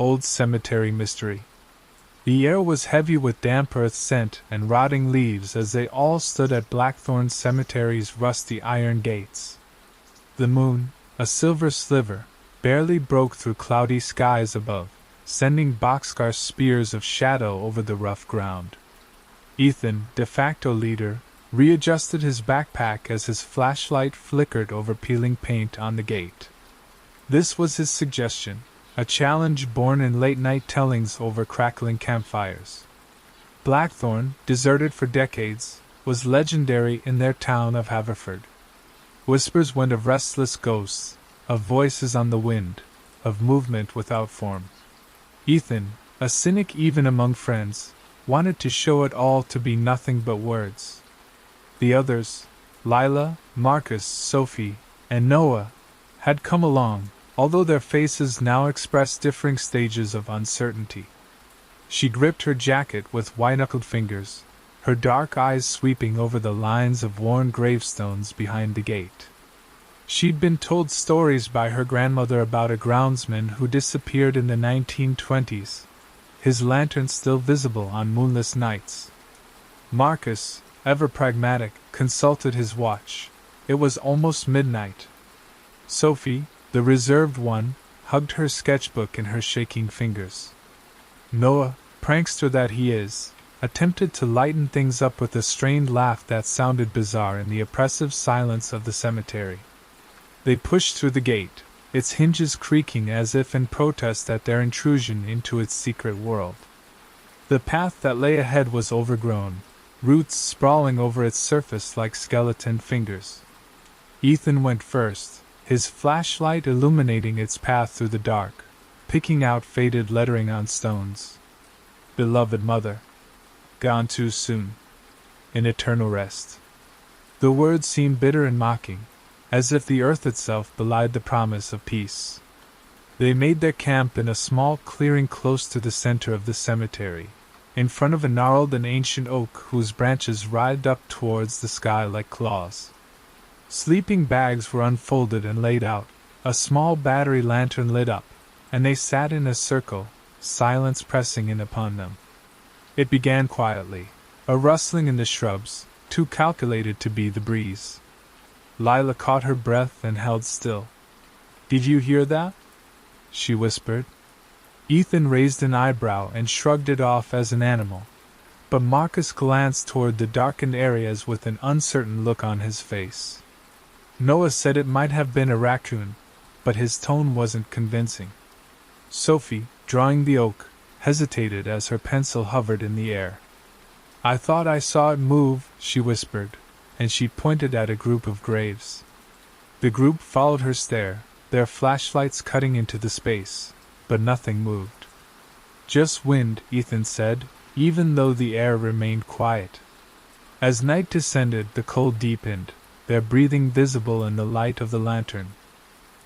Old Cemetery Mystery. The air was heavy with damp earth scent and rotting leaves as they all stood at Blackthorn Cemetery's rusty iron gates. The moon, a silver sliver, barely broke through cloudy skies above, sending boxcar spears of shadow over the rough ground. Ethan, de facto leader, readjusted his backpack as his flashlight flickered over peeling paint on the gate. This was his suggestion, a challenge born in late-night tellings over crackling campfires. Blackthorn, deserted for decades, was legendary in their town of Haverford. Whispers went of restless ghosts, of voices on the wind, of movement without form. Ethan, a cynic even among friends, wanted to show it all to be nothing but words. The others, Lila, Marcus, Sophie, and Noah, had come along, although their faces now expressed differing stages of uncertainty. She gripped her jacket with white-knuckled fingers, her dark eyes sweeping over the lines of worn gravestones behind the gate. She'd been told stories by her grandmother about a groundsman who disappeared in the 1920s, his lantern still visible on moonless nights. Marcus, ever pragmatic, consulted his watch. It was almost midnight. Sophie, the reserved one, hugged her sketchbook in her shaking fingers. Noah, prankster that he is, attempted to lighten things up with a strained laugh that sounded bizarre in the oppressive silence of the cemetery. They pushed through the gate, its hinges creaking as if in protest at their intrusion into its secret world. The path that lay ahead was overgrown, roots sprawling over its surface like skeleton fingers. Ethan went first, his flashlight illuminating its path through the dark, picking out faded lettering on stones. Beloved mother. Gone too soon. In eternal rest. The words seemed bitter and mocking, as if the earth itself belied the promise of peace. They made their camp in a small clearing close to the center of the cemetery, in front of a gnarled and ancient oak whose branches writhed up towards the sky like claws. Sleeping bags were unfolded and laid out, a small battery lantern lit up, and they sat in a circle, silence pressing in upon them. It began quietly, a rustling in the shrubs, too calculated to be the breeze. Lila caught her breath and held still. "Did you hear that?" she whispered. Ethan raised an eyebrow and shrugged it off as an animal, but Marcus glanced toward the darkened areas with an uncertain look on his face. Noah said it might have been a raccoon, but his tone wasn't convincing. Sophie, drawing the oak, hesitated as her pencil hovered in the air. "I thought I saw it move," she whispered, and she pointed at a group of graves. The group followed her stare, their flashlights cutting into the space, but nothing moved. "Just wind," Ethan said, even though the air remained quiet. As night descended, the cold deepened, their breathing visible in the light of the lantern.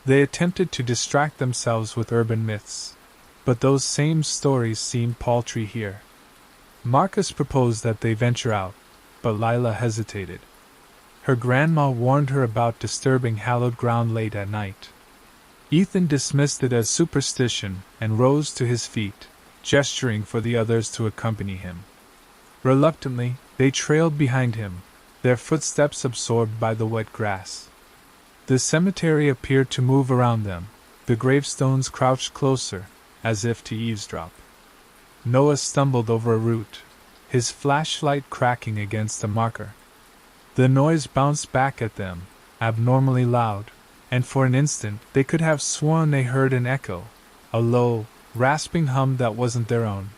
They attempted to distract themselves with urban myths, but those same stories seemed paltry here. Marcus proposed that they venture out, but Lila hesitated. Her grandma warned her about disturbing hallowed ground late at night. Ethan dismissed it as superstition and rose to his feet, gesturing for the others to accompany him. Reluctantly, they trailed behind him, their footsteps absorbed by the wet grass. The cemetery appeared to move around them, the gravestones crouched closer, as if to eavesdrop. Noah stumbled over a root, his flashlight cracking against a marker. The noise bounced back at them, abnormally loud, and for an instant they could have sworn they heard an echo, a low, rasping hum that wasn't their own.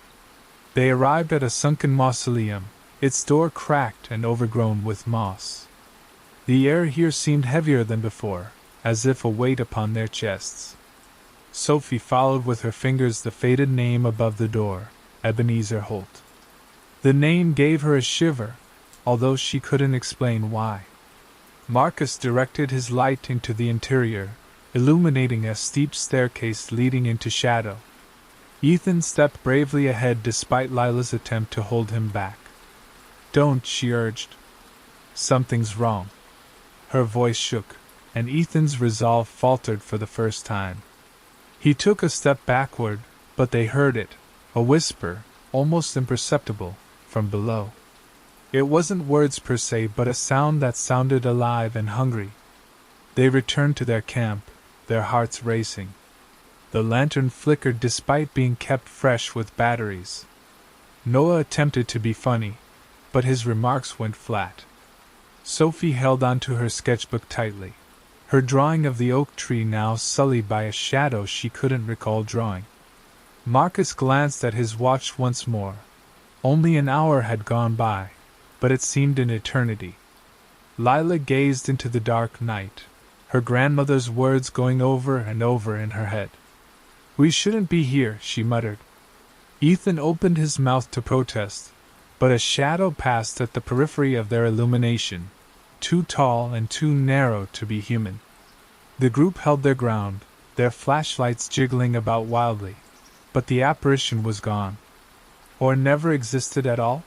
They arrived at a sunken mausoleum, its door cracked and overgrown with moss. The air here seemed heavier than before, as if a weight upon their chests. Sophie followed with her fingers the faded name above the door, Ebenezer Holt. The name gave her a shiver, although she couldn't explain why. Marcus directed his light into the interior, illuminating a steep staircase leading into shadow. Ethan stepped bravely ahead despite Lila's attempt to hold him back. "Don't," she urged. "Something's wrong." Her voice shook, and Ethan's resolve faltered for the first time. He took a step backward, but they heard it, a whisper, almost imperceptible, from below. It wasn't words per se, but a sound that sounded alive and hungry. They returned to their camp, their hearts racing. The lantern flickered despite being kept fresh with batteries. Noah attempted to be funny, but his remarks went flat. Sophie held onto her sketchbook tightly, her drawing of the oak tree now sullied by a shadow she couldn't recall drawing. Marcus glanced at his watch once more. Only an hour had gone by, but it seemed an eternity. Lila gazed into the dark night, her grandmother's words going over and over in her head. "We shouldn't be here," she muttered. Ethan opened his mouth to protest, but a shadow passed at the periphery of their illumination, too tall and too narrow to be human. The group held their ground, their flashlights jiggling about wildly, but the apparition was gone. Or never existed at all?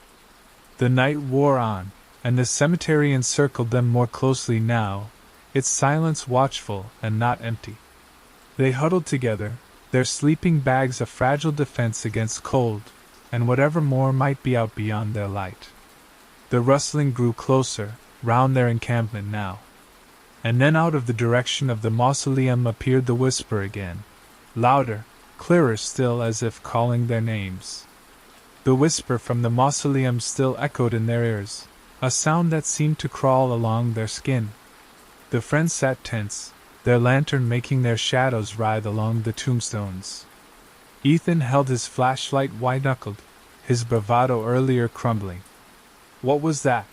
The night wore on, and the cemetery encircled them more closely now, its silence watchful and not empty. They huddled together, their sleeping bags a fragile defense against cold, and whatever more might be out beyond their light. The rustling grew closer, round their encampment now. And then out of the direction of the mausoleum appeared the whisper again, louder, clearer still, as if calling their names. The whisper from the mausoleum still echoed in their ears, a sound that seemed to crawl along their skin. The friends sat tense, their lantern making their shadows writhe along the tombstones. Ethan held his flashlight wide-knuckled, his bravado earlier crumbling. "What was that?"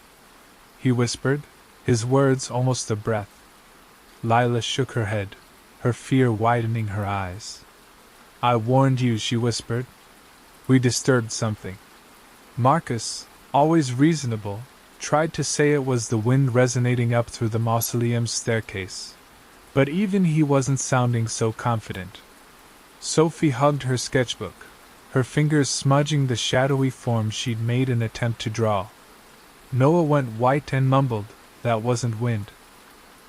he whispered, his words almost a breath. Lila shook her head, her fear widening her eyes. "I warned you," she whispered. "We disturbed something." Marcus, always reasonable, tried to say it was the wind resonating up through the mausoleum's staircase. But even he wasn't sounding so confident. Sophie hugged her sketchbook, her fingers smudging the shadowy form she'd made an attempt to draw. Noah went white and mumbled, "That wasn't wind."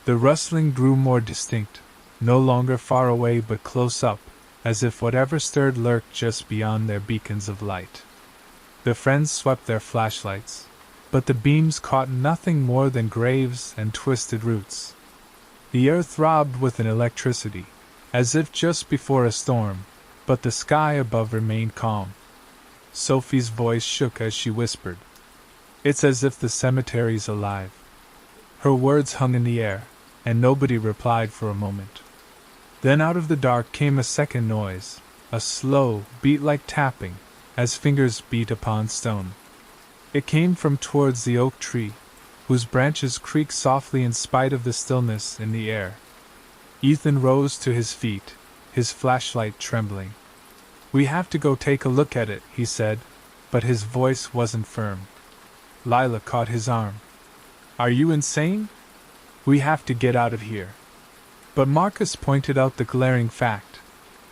The rustling grew more distinct, no longer far away but close up, as if whatever stirred lurked just beyond their beacons of light. The friends swept their flashlights, but the beams caught nothing more than graves and twisted roots. The earth throbbed with an electricity, as if just before a storm, but the sky above remained calm. Sophie's voice shook as she whispered, "It's as if the cemetery's alive." Her words hung in the air, and nobody replied for a moment. Then out of the dark came a second noise, a slow, beat-like tapping, as fingers beat upon stone. It came from towards the oak tree, whose branches creaked softly in spite of the stillness in the air. Ethan rose to his feet, his flashlight trembling. "We have to go take a look at it," he said, but his voice wasn't firm. Lila caught his arm. "Are you insane? We have to get out of here." But Marcus pointed out the glaring fact.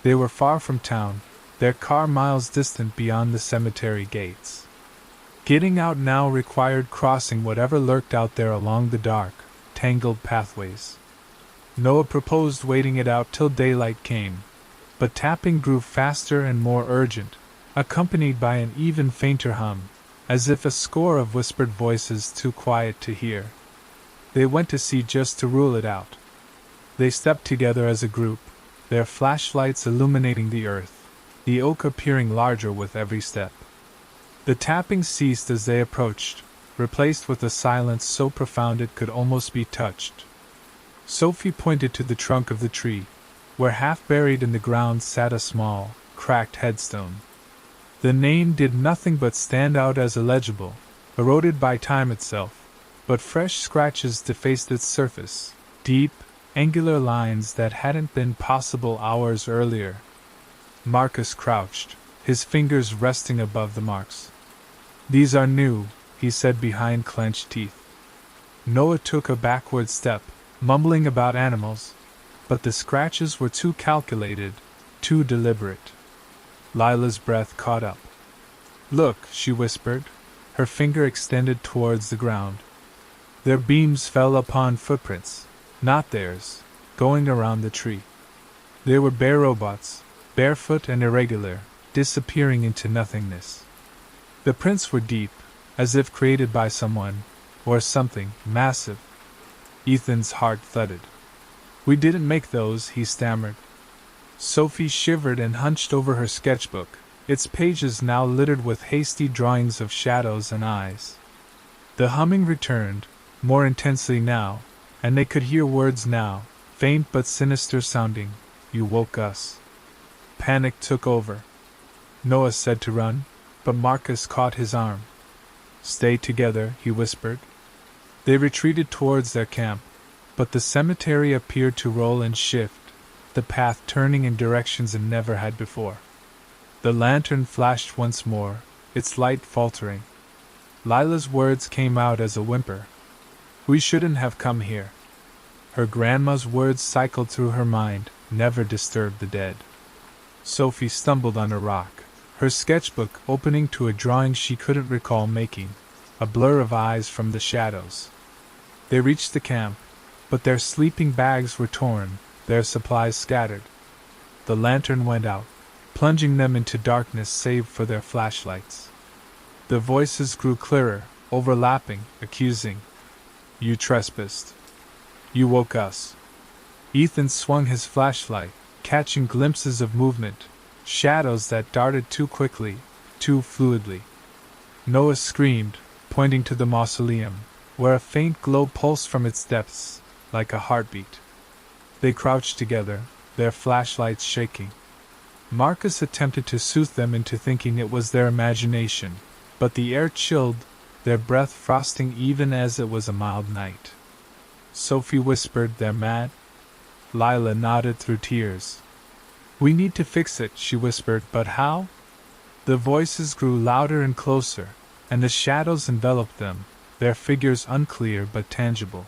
They were far from town, their car miles distant beyond the cemetery gates. Getting out now required crossing whatever lurked out there along the dark, tangled pathways. Noah proposed waiting it out till daylight came, but tapping grew faster and more urgent, accompanied by an even fainter hum, as if a score of whispered voices too quiet to hear. They went to see just to rule it out. They stepped together as a group, their flashlights illuminating the earth, the oak appearing larger with every step. The tapping ceased as they approached, replaced with a silence so profound it could almost be touched. Sophie pointed to the trunk of the tree, where half buried in the ground sat a small, cracked headstone. The name did nothing but stand out as illegible, eroded by time itself, but fresh scratches defaced its surface, deep, angular lines that hadn't been possible hours earlier. Marcus crouched, his fingers resting above the marks. "These are new," he said behind clenched teeth. Noah took a backward step, mumbling about animals, but the scratches were too calculated, too deliberate. Lila's breath caught up. "Look," she whispered, her finger extended towards the ground. Their beams fell upon footprints, not theirs, going around the tree. They were bare robots, barefoot and irregular, disappearing into nothingness. The prints were deep, as if created by someone, or something, massive. Ethan's heart thudded. "We didn't make those," he stammered. Sophie shivered and hunched over her sketchbook, its pages now littered with hasty drawings of shadows and eyes. The humming returned, more intensely now, and they could hear words now, faint but sinister sounding. "You woke us." Panic took over. Noah said to run, but Marcus caught his arm. "Stay together," he whispered. They retreated towards their camp, but the cemetery appeared to roll and shift, the path turning in directions it never had before. The lantern flashed once more, its light faltering. Lila's words came out as a whimper. "We shouldn't have come here." Her grandma's words cycled through her mind, "Never disturb the dead." Sophie stumbled on a rock, her sketchbook opening to a drawing she couldn't recall making, a blur of eyes from the shadows. They reached the camp, but their sleeping bags were torn, their supplies scattered. The lantern went out, plunging them into darkness save for their flashlights. The voices grew clearer, overlapping, accusing. "You trespassed. You woke us." Ethan swung his flashlight, catching glimpses of movement, shadows that darted too quickly, too fluidly. Noah screamed, pointing to the mausoleum, where a faint glow pulsed from its depths, like a heartbeat. They crouched together, their flashlights shaking. Marcus attempted to soothe them into thinking it was their imagination, but the air chilled, their breath frosting even as it was a mild night. Sophie whispered, "They're mad?" Lila nodded through tears. "We need to fix it," she whispered, "but how?" The voices grew louder and closer, and the shadows enveloped them, their figures unclear but tangible.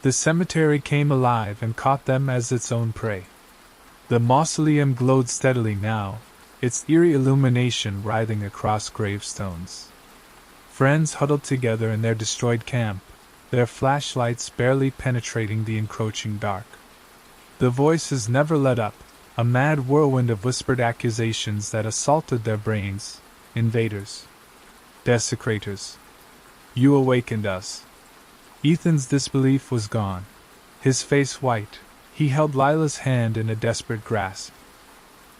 The cemetery came alive and caught them as its own prey. The mausoleum glowed steadily now, its eerie illumination writhing across gravestones. Friends huddled together in their destroyed camp, their flashlights barely penetrating the encroaching dark. The voices never let up, a mad whirlwind of whispered accusations that assaulted their brains. "Invaders. Desecrators. You awakened us." Ethan's disbelief was gone. His face white, he held Lila's hand in a desperate grasp.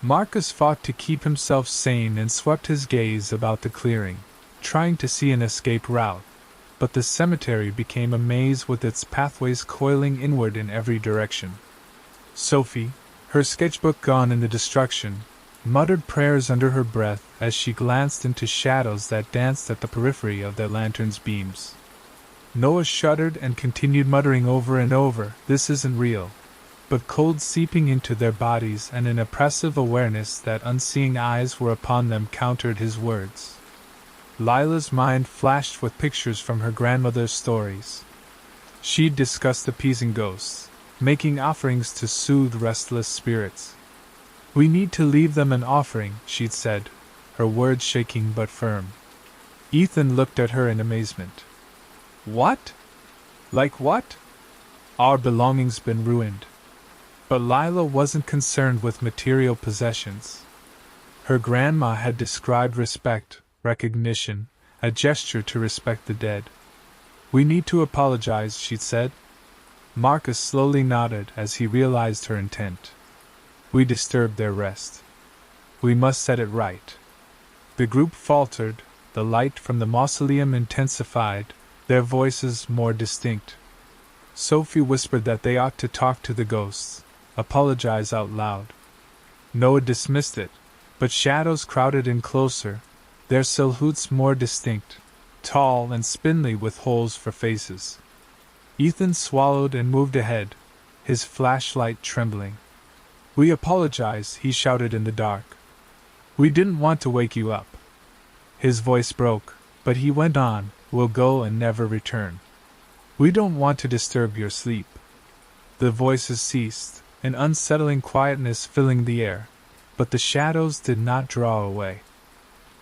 Marcus fought to keep himself sane and swept his gaze about the clearing, trying to see an escape route, but the cemetery became a maze with its pathways coiling inward in every direction. Sophie, her sketchbook gone in the destruction, muttered prayers under her breath as she glanced into shadows that danced at the periphery of their lantern's beams. Noah shuddered and continued muttering over and over, "This isn't real." But cold seeping into their bodies and an oppressive awareness that unseeing eyes were upon them countered his words. Lila's mind flashed with pictures from her grandmother's stories. She'd discussed appeasing ghosts, making offerings to soothe restless spirits. "We need to leave them an offering," she'd said, her words shaking but firm. Ethan looked at her in amazement. "What? Like what?" "Our belongings been ruined." But Lila wasn't concerned with material possessions. Her grandma had described respect, recognition, a gesture to respect the dead. "We need to apologize," she'd said. Marcus slowly nodded as he realized her intent. "We disturbed their rest. We must set it right." The group faltered, the light from the mausoleum intensified, their voices more distinct. Sophie whispered that they ought to talk to the ghosts, apologize out loud. Noah dismissed it, but shadows crowded in closer, their silhouettes more distinct, tall and spindly with holes for faces. Ethan swallowed and moved ahead, his flashlight trembling. "We apologize," he shouted in the dark. "We didn't want to wake you up." His voice broke, but he went on, "We'll go and never return. We don't want to disturb your sleep." The voices ceased, an unsettling quietness filling the air, but the shadows did not draw away.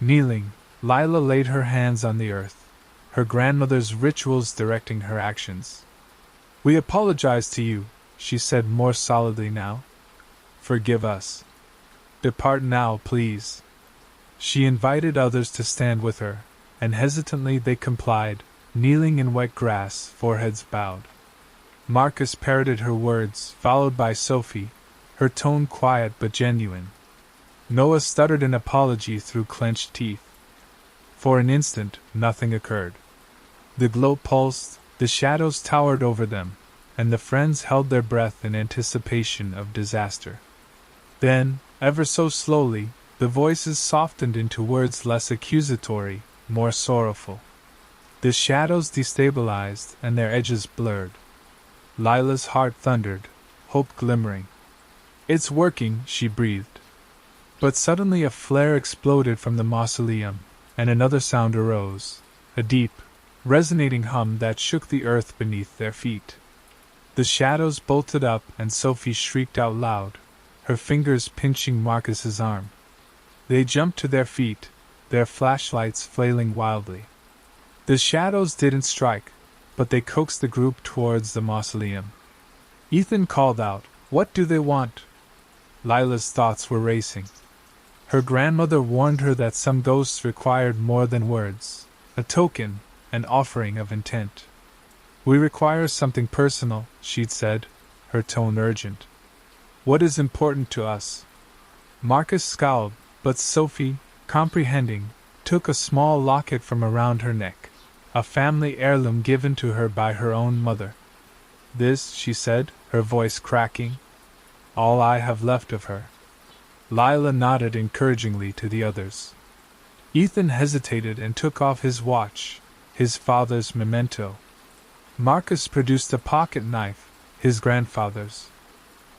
Kneeling, Lila laid her hands on the earth, her grandmother's rituals directing her actions. "We apologize to you," she said more solidly now. "Forgive us." Depart now, please. She invited others to stand with her, and hesitantly they complied, kneeling in wet grass, foreheads bowed. Marcus parroted her words, followed by Sophie, her tone quiet but genuine. Noah stuttered an apology through clenched teeth. For an instant, nothing occurred. The glow pulsed, the shadows towered over them, and the friends held their breath in anticipation of disaster. Then, ever so slowly, the voices softened into words less accusatory, more sorrowful. The shadows destabilized and their edges blurred. Lila's heart thundered, hope glimmering. It's working, she breathed. But suddenly a flare exploded from the mausoleum, and another sound arose, a deep, resonating hum that shook the earth beneath their feet. The shadows bolted up and Sophie shrieked out loud, her fingers pinching Marcus's arm. They jumped to their feet, their flashlights flailing wildly. The shadows didn't strike, but they coaxed the group towards the mausoleum. Ethan called out, "What do they want?" Lila's thoughts were racing. Her grandmother warned her that some ghosts required more than words, a token, an offering of intent. "We require something personal," she'd said, her tone urgent. "What is important to us?" Marcus scowled, but Sophie, comprehending, took a small locket from around her neck, a family heirloom given to her by her own mother. "This," she said, her voice cracking, "all I have left of her." Lila nodded encouragingly to the others. Ethan hesitated and took off his watch, his father's memento. Marcus produced a pocket knife, his grandfather's.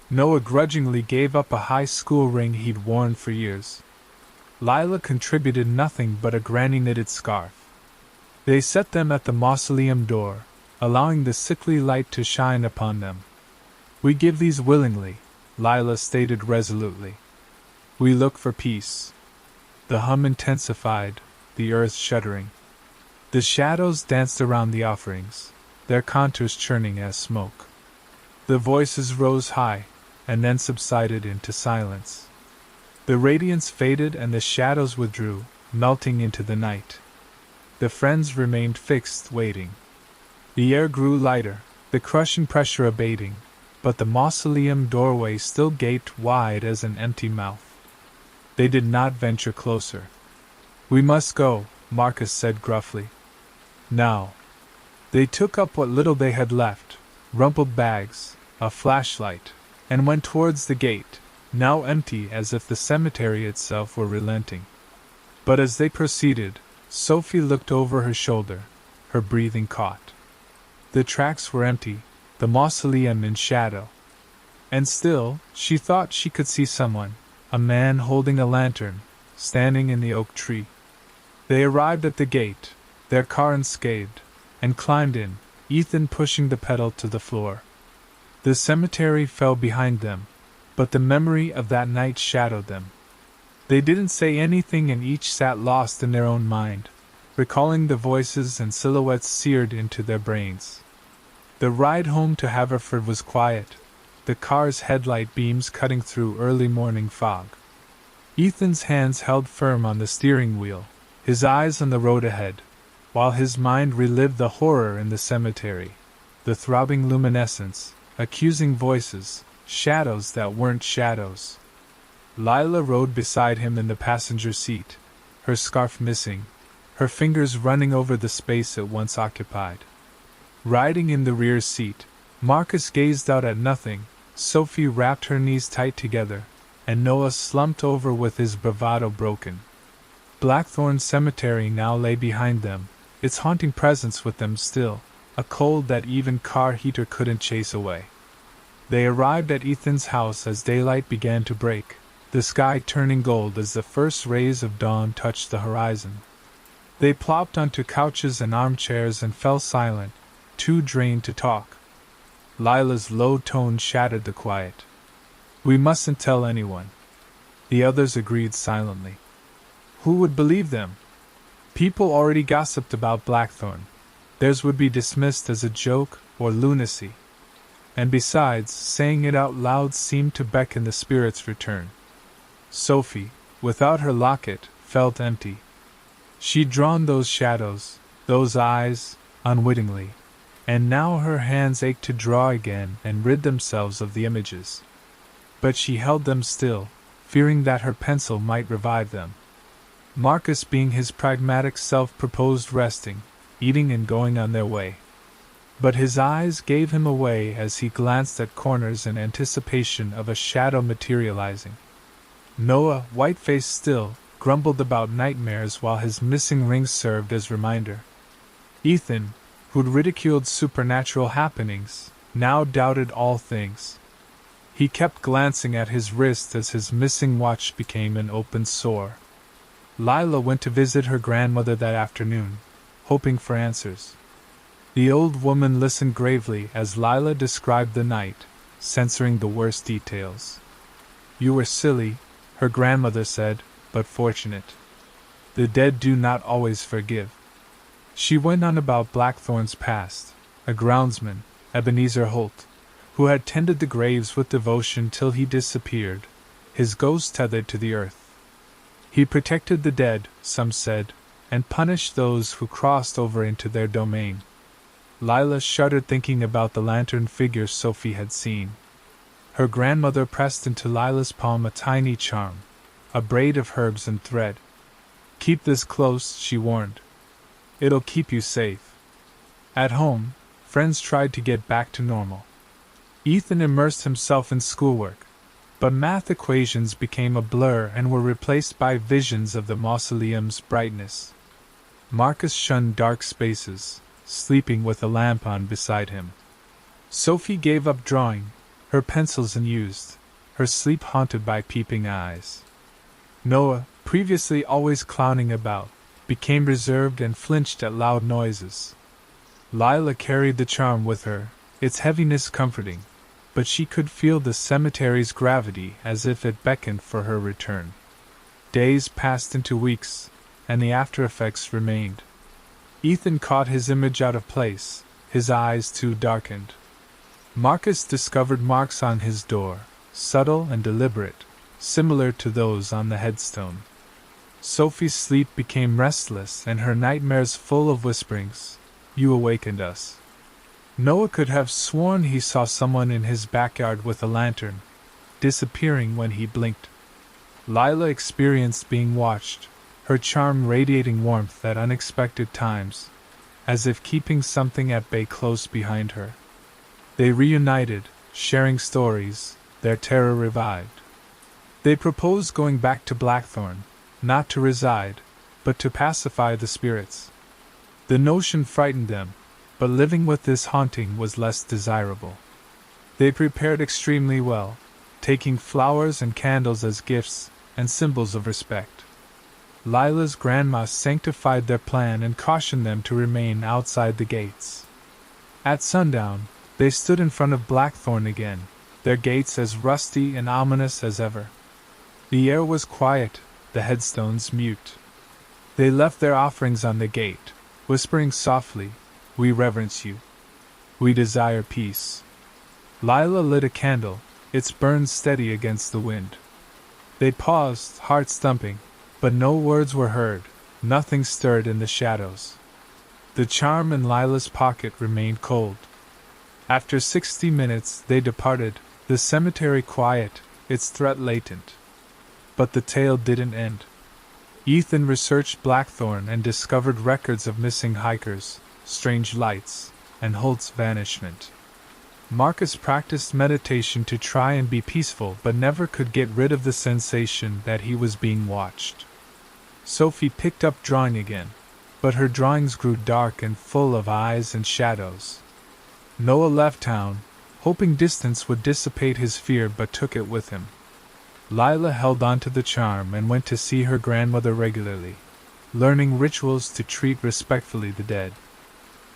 Noah grudgingly gave up a high school ring he'd worn for years. Lila contributed nothing but a granny-knitted scarf. They set them at the mausoleum door, allowing the sickly light to shine upon them. "We give these willingly," Lila stated resolutely. "We look for peace." The hum intensified, the earth shuddering. The shadows danced around the offerings, their contours churning as smoke. The voices rose high, and then subsided into silence. The radiance faded and the shadows withdrew, melting into the night. The friends remained fixed, waiting. The air grew lighter, the crushing pressure abating, but the mausoleum doorway still gaped wide as an empty mouth. They did not venture closer. "We must go," Marcus said gruffly. "Now." They took up what little they had left, rumpled bags, a flashlight, and went towards the gate, now empty as if the cemetery itself were relenting. But as they proceeded, Sophie looked over her shoulder, her breathing caught. The tracks were empty, the mausoleum in shadow. And still, she thought she could see someone, a man holding a lantern, standing in the oak tree. They arrived at the gate, their car unscathed, and climbed in, Ethan pushing the pedal to the floor. The cemetery fell behind them, but the memory of that night shadowed them. They didn't say anything and each sat lost in their own mind, recalling the voices and silhouettes seared into their brains. The ride home to Haverford was quiet, the car's headlight beams cutting through early morning fog. Ethan's hands held firm on the steering wheel, his eyes on the road ahead, while his mind relived the horror in the cemetery, the throbbing luminescence, accusing voices, shadows that weren't shadows. Lila rode beside him in the passenger seat, her scarf missing, her fingers running over the space it once occupied. Riding in the rear seat, Marcus gazed out at nothing. Sophie wrapped her knees tight together, and Noah slumped over with his bravado broken. Blackthorn Cemetery now lay behind them, its haunting presence with them still, a cold that even car heater couldn't chase away. They arrived at Ethan's house as daylight began to break, the sky turning gold as the first rays of dawn touched the horizon. They plopped onto couches and armchairs and fell silent, too drained to talk. Lila's low tone shattered the quiet. "We mustn't tell anyone." The others agreed silently. Who would believe them? People already gossiped about Blackthorn. Theirs would be dismissed as a joke or lunacy. And besides, saying it out loud seemed to beckon the spirit's return. Sophie, without her locket, felt empty. She'd drawn those shadows, those eyes, unwittingly, and now her hands ached to draw again and rid themselves of the images. But she held them still, fearing that her pencil might revive them. Marcus, being his pragmatic self, proposed resting, eating and going on their way. But his eyes gave him away as he glanced at corners in anticipation of a shadow materializing. Noah, white-faced still, grumbled about nightmares while his missing rings served as reminder. Ethan, who'd ridiculed supernatural happenings, now doubted all things. He kept glancing at his wrist as his missing watch became an open sore. Lila went to visit her grandmother that afternoon, hoping for answers. The old woman listened gravely as Lila described the night, censoring the worst details. "You were silly," her grandmother said, "but fortunate. The dead do not always forgive." She went on about Blackthorn's past, a groundsman, Ebenezer Holt, who had tended the graves with devotion till he disappeared, his ghost tethered to the earth. He protected the dead, some said, and punished those who crossed over into their domain. Lila shuddered thinking about the lantern figure Sophie had seen. Her grandmother pressed into Lila's palm a tiny charm, a braid of herbs and thread. "Keep this close," she warned. "It'll keep you safe." At home, friends tried to get back to normal. Ethan immersed himself in schoolwork, but math equations became a blur and were replaced by visions of the mausoleum's brightness. Marcus shunned dark spaces, sleeping with a lamp on beside him. Sophie gave up drawing, her pencils unused, her sleep haunted by peeping eyes. Noah, previously always clowning about, became reserved and flinched at loud noises. Lila carried the charm with her, its heaviness comforting, but she could feel the cemetery's gravity as if it beckoned for her return. Days passed into weeks, and the after-effects remained. Ethan caught his image out of place, his eyes too darkened. Marcus discovered marks on his door, subtle and deliberate, similar to those on the headstone. Sophie's sleep became restless and her nightmares full of whisperings. "You awakened us." Noah could have sworn he saw someone in his backyard with a lantern, disappearing when he blinked. Lila experienced being watched, her charm radiating warmth at unexpected times, as if keeping something at bay close behind her. They reunited, sharing stories, their terror revived. They proposed going back to Blackthorn, not to reside, but to pacify the spirits. The notion frightened them, but living with this haunting was less desirable. They prepared extremely well, taking flowers and candles as gifts and symbols of respect. Lila's grandma sanctified their plan and cautioned them to remain outside the gates. At sundown, they stood in front of Blackthorn again, their gates as rusty and ominous as ever. The air was quiet, the headstones mute. They left their offerings on the gate, whispering softly, "We reverence you. We desire peace." Lila lit a candle, its burn steady against the wind. They paused, hearts thumping, but no words were heard, nothing stirred in the shadows. The charm in Lila's pocket remained cold. After 60 minutes they departed, the cemetery quiet, its threat latent. But the tale didn't end. Ethan researched Blackthorn and discovered records of missing hikers, strange lights, and Holt's vanishment. Marcus practiced meditation to try and be peaceful but never could get rid of the sensation that he was being watched. Sophie picked up drawing again, but her drawings grew dark and full of eyes and shadows. Noah left town, hoping distance would dissipate his fear, but took it with him. Lila held on to the charm and went to see her grandmother regularly, learning rituals to treat respectfully the dead.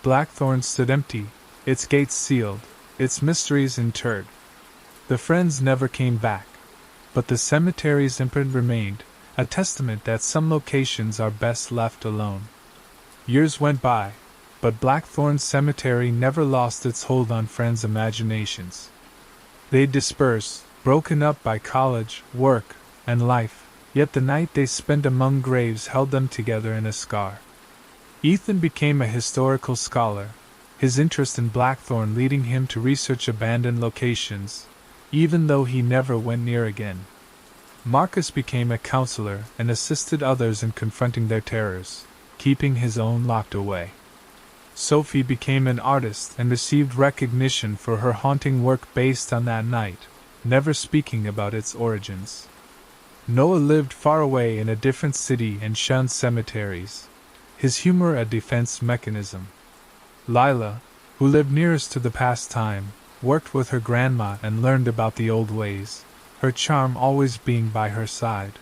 Blackthorn stood empty, its gates sealed, its mysteries interred. The friends never came back, but the cemetery's imprint remained, a testament that some locations are best left alone. Years went by, but Blackthorn Cemetery never lost its hold on friends' imaginations. They dispersed, broken up by college, work, and life, yet the night they spent among graves held them together in a scar. Ethan became a historical scholar, his interest in Blackthorn leading him to research abandoned locations, even though he never went near again. Marcus became a counselor and assisted others in confronting their terrors, keeping his own locked away. Sophie became an artist and received recognition for her haunting work based on that night, never speaking about its origins. Noah lived far away in a different city and shunned cemeteries, his humor a defense mechanism. Lila, who lived nearest to the past time, worked with her grandma and learned about the old ways, her charm always being by her side.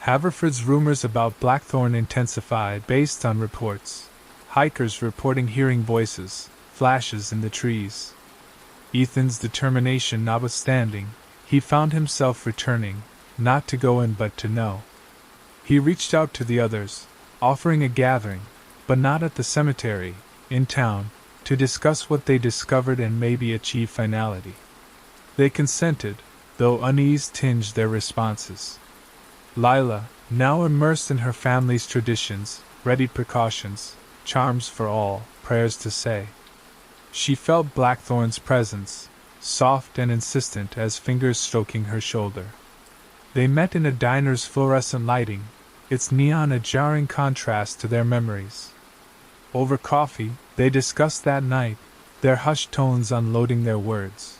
Haverford's rumors about Blackthorn intensified based on reports, hikers reporting hearing voices, flashes in the trees. Ethan's determination notwithstanding, he found himself returning, not to go in but to know. He reached out to the others, offering a gathering, but not at the cemetery, in town, to discuss what they discovered and maybe achieve finality. They consented, though unease tinged their responses. Lila, now immersed in her family's traditions, readied precautions, charms for all, prayers to say. She felt Blackthorn's presence, soft and insistent as fingers stroking her shoulder. They met in a diner's fluorescent lighting, its neon a jarring contrast to their memories. Over coffee, they discussed that night, their hushed tones unloading their words.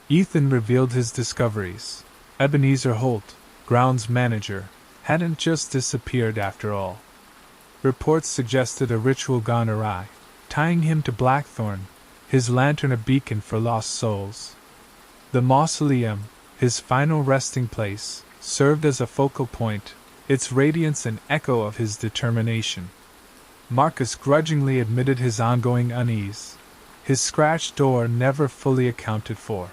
Ethan revealed his discoveries. Ebenezer Holt, grounds manager, hadn't just disappeared after all. Reports suggested a ritual gone awry, tying him to Blackthorn, his lantern a beacon for lost souls. The mausoleum, his final resting place, served as a focal point, its radiance an echo of his determination. Marcus grudgingly admitted his ongoing unease, his scratched door never fully accounted for.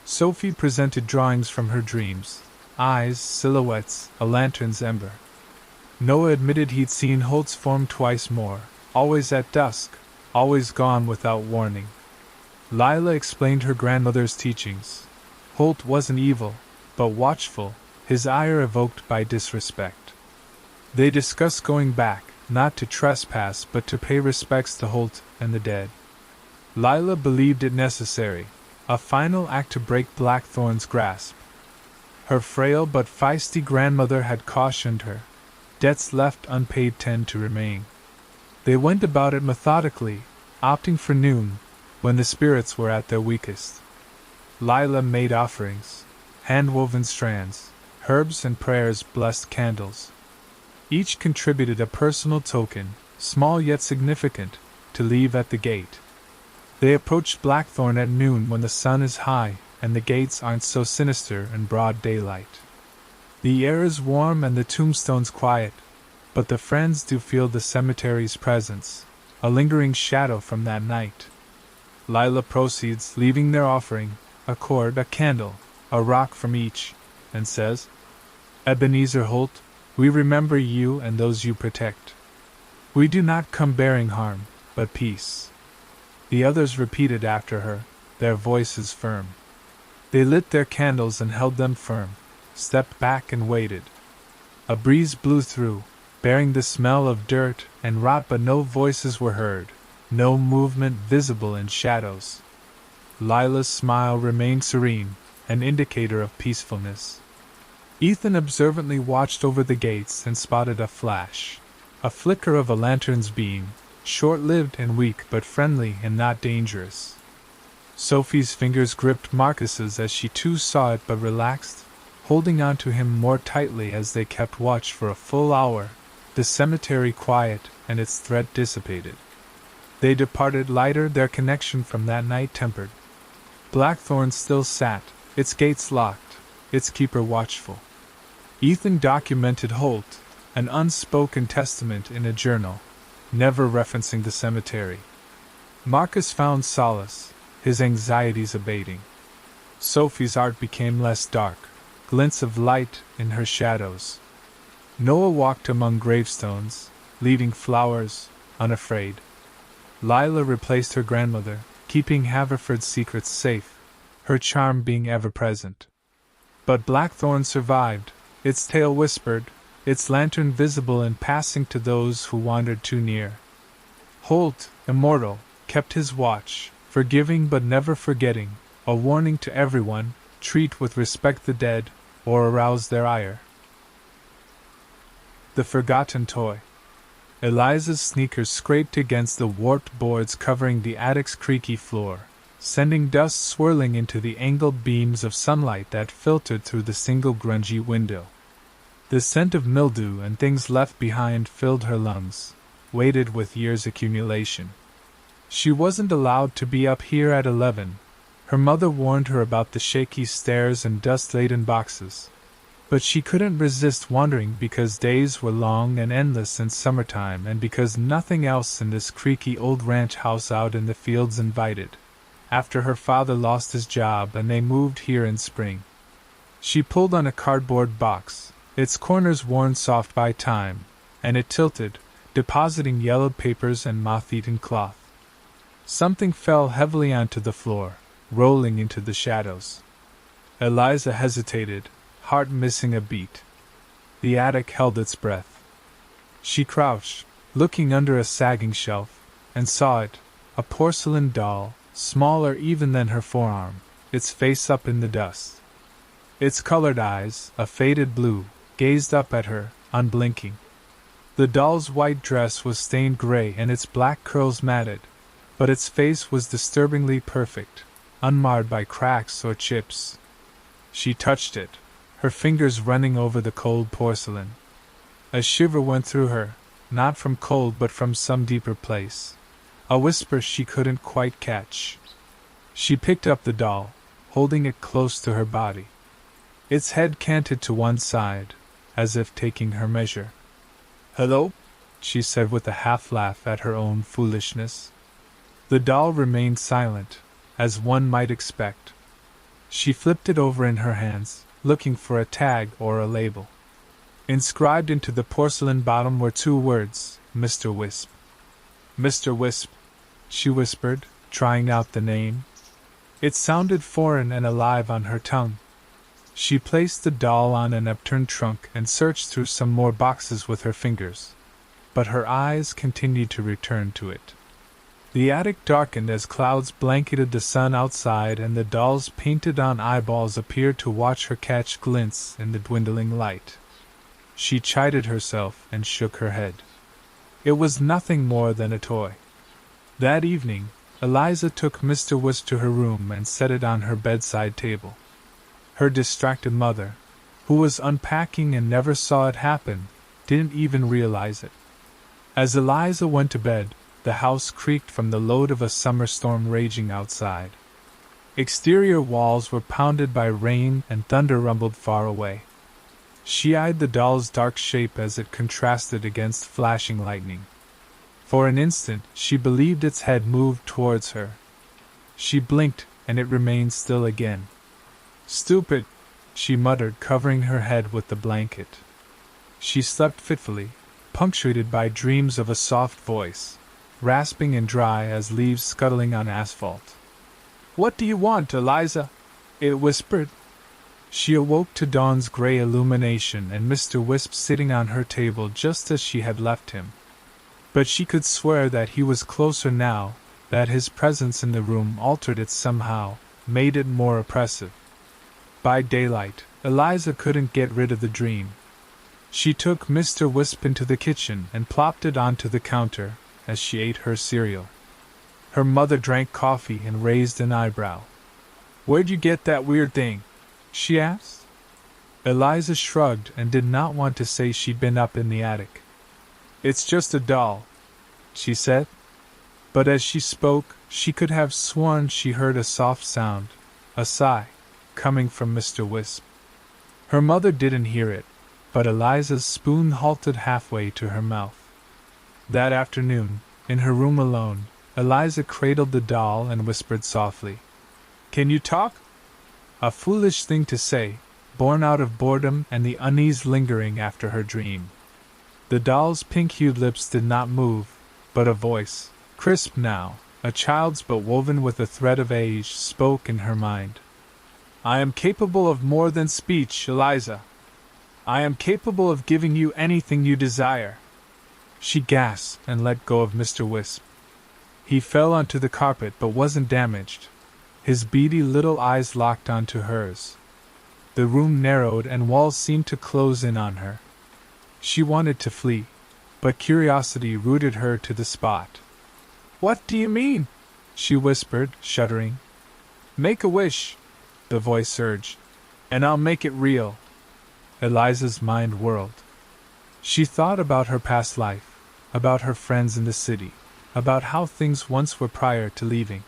Sophie presented drawings from her dreams, eyes, silhouettes, a lantern's ember. Noah admitted he'd seen Holt's form twice more, always at dusk, always gone without warning. Lila explained her grandmother's teachings. Holt wasn't evil, but watchful, his ire evoked by disrespect. They discussed going back, not to trespass but to pay respects to Holt and the dead. Lila believed it necessary, a final act to break Blackthorn's grasp. Her frail but feisty grandmother had cautioned her, debts left unpaid tend to remain. They went about it methodically, opting for noon, when the spirits were at their weakest. Lila made offerings, hand-woven strands, herbs and prayers blessed candles. Each contributed a personal token, small yet significant, to leave at the gate. They approached Blackthorn at noon when the sun is high and the gates aren't so sinister in broad daylight. The air is warm and the tombstones quiet, but the friends do feel the cemetery's presence, a lingering shadow from that night. Lila proceeds, leaving their offering, a cord, a candle, a rock from each, and says, "Ebenezer Holt, we remember you and those you protect. We do not come bearing harm, but peace." The others repeated after her, their voices firm. They lit their candles and held them firm, stepped back and waited. A breeze blew through, bearing the smell of dirt and rot, but no voices were heard, no movement visible in shadows. Lila's smile remained serene, an indicator of peacefulness. Ethan observantly watched over the gates and spotted a flash, a flicker of a lantern's beam, short-lived and weak but friendly and not dangerous. Sophie's fingers gripped Marcus's as she too saw it but relaxed, holding on to him more tightly as they kept watch for a full hour, the cemetery quiet and its threat dissipated. They departed lighter, their connection from that night tempered. Blackthorn still sat, its gates locked, its keeper watchful. Ethan documented Holt, an unspoken testament in a journal, never referencing the cemetery. Marcus found solace, his anxieties abating. Sophie's art became less dark, glints of light in her shadows. Noah walked among gravestones, leaving flowers, unafraid. Lila replaced her grandmother, keeping Haverford's secrets safe, her charm being ever present. But Blackthorn survived, its tail whispered, its lantern visible in passing to those who wandered too near. Holt, immortal, kept his watch, forgiving but never forgetting, a warning to everyone: treat with respect the dead, or arouse their ire. The Forgotten Toy. Eliza's sneakers scraped against the warped boards covering the attic's creaky floor, sending dust swirling into the angled beams of sunlight that filtered through the single grungy window. The scent of mildew and things left behind filled her lungs, weighted with years' accumulation. She wasn't allowed to be up here at 11. Her mother warned her about the shaky stairs and dust-laden boxes. But she couldn't resist wandering because days were long and endless in summertime, and because nothing else in this creaky old ranch house out in the fields invited, after her father lost his job and they moved here in spring. She pulled on a cardboard box, its corners worn soft by time, and it tilted, depositing yellowed papers and moth-eaten cloth. Something fell heavily onto the floor, rolling into the shadows. Eliza hesitated, heart missing a beat. The attic held its breath. She crouched, looking under a sagging shelf, and saw it, a porcelain doll, smaller even than her forearm, its face up in the dust. Its colored eyes, a faded blue, gazed up at her, unblinking. The doll's white dress was stained gray and its black curls matted, but its face was disturbingly perfect, unmarred by cracks or chips. She touched it, her fingers running over the cold porcelain. A shiver went through her, not from cold but from some deeper place, a whisper she couldn't quite catch. She picked up the doll, holding it close to her body. Its head canted to one side, as if taking her measure. "Hello?" she said with a half-laugh at her own foolishness. The doll remained silent, as one might expect. She flipped it over in her hands, looking for a tag or a label. Inscribed into the porcelain bottom were two words: Mr. Wisp. "Mr. Wisp," she whispered, trying out the name. It sounded foreign and alive on her tongue. She placed the doll on an upturned trunk and searched through some more boxes with her fingers, but her eyes continued to return to it. The attic darkened as clouds blanketed the sun outside, and the doll's painted-on eyeballs appeared to watch her catch glints in the dwindling light. She chided herself and shook her head. It was nothing more than a toy. That evening, Eliza took Mr. Wisp to her room and set it on her bedside table. Her distracted mother, who was unpacking and never saw it happen, didn't even realize it. As Eliza went to bed, the house creaked from the load of a summer storm raging outside. Exterior walls were pounded by rain and thunder rumbled far away. She eyed the doll's dark shape as it contrasted against flashing lightning. For an instant, she believed its head moved towards her. She blinked, and it remained still again. "Stupid," she muttered, covering her head with the blanket. She slept fitfully, punctuated by dreams of a soft voice, rasping and dry as leaves scuttling on asphalt. "What do you want, Eliza?" it whispered. She awoke to dawn's gray illumination and Mr. Wisp sitting on her table just as she had left him. But she could swear that he was closer now, that his presence in the room altered it somehow, made it more oppressive. By daylight, Eliza couldn't get rid of the dream. She took Mr. Wisp into the kitchen and plopped it onto the counter as she ate her cereal. Her mother drank coffee and raised an eyebrow. "Where'd you get that weird thing?" she asked. Eliza shrugged and did not want to say she'd been up in the attic. "It's just a doll," she said. But as she spoke, she could have sworn she heard a soft sound, a sigh, coming from Mr. Wisp. Her mother didn't hear it, but Eliza's spoon halted halfway to her mouth. That afternoon, in her room alone, Eliza cradled the doll and whispered softly, "Can you talk?" A foolish thing to say, born out of boredom and the unease lingering after her dream. The doll's pink-hued lips did not move, but a voice, crisp now, a child's but woven with a thread of age, spoke in her mind. I am capable of more than speech, Eliza. I am capable of giving you anything you desire. She gasped and let go of Mr. Wisp. He fell onto the carpet but wasn't damaged. His beady little eyes locked onto hers. The room narrowed and walls seemed to close in on her. She wanted to flee, but curiosity rooted her to the spot. What do you mean? She whispered, shuddering. Make a wish, the voice urged, and I'll make it real. Eliza's mind whirled. She thought about her past life, about her friends in the city, about how things once were prior to leaving.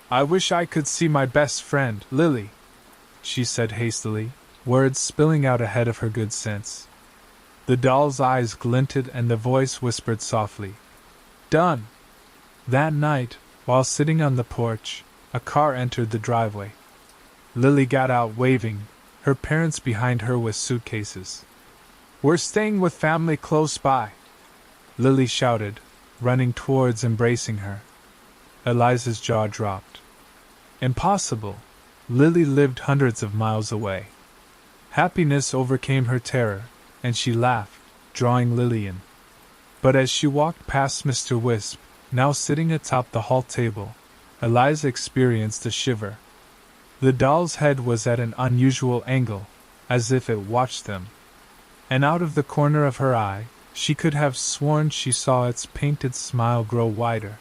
I wish I could see my best friend, Lily, she said hastily, words spilling out ahead of her good sense. The doll's eyes glinted and the voice whispered softly, Done. That night, while sitting on the porch, a car entered the driveway. Lily got out waving, her parents behind her with suitcases. We're staying with family close by, Lily shouted, running towards embracing her. Eliza's jaw dropped. Impossible. Lily lived hundreds of miles away. Happiness overcame her terror, and she laughed, drawing Lily in. But as she walked past Mr. Wisp, now sitting atop the hall table, Eliza experienced a shiver. The doll's head was at an unusual angle, as if it watched them. And out of the corner of her eye, she could have sworn she saw its painted smile grow wider.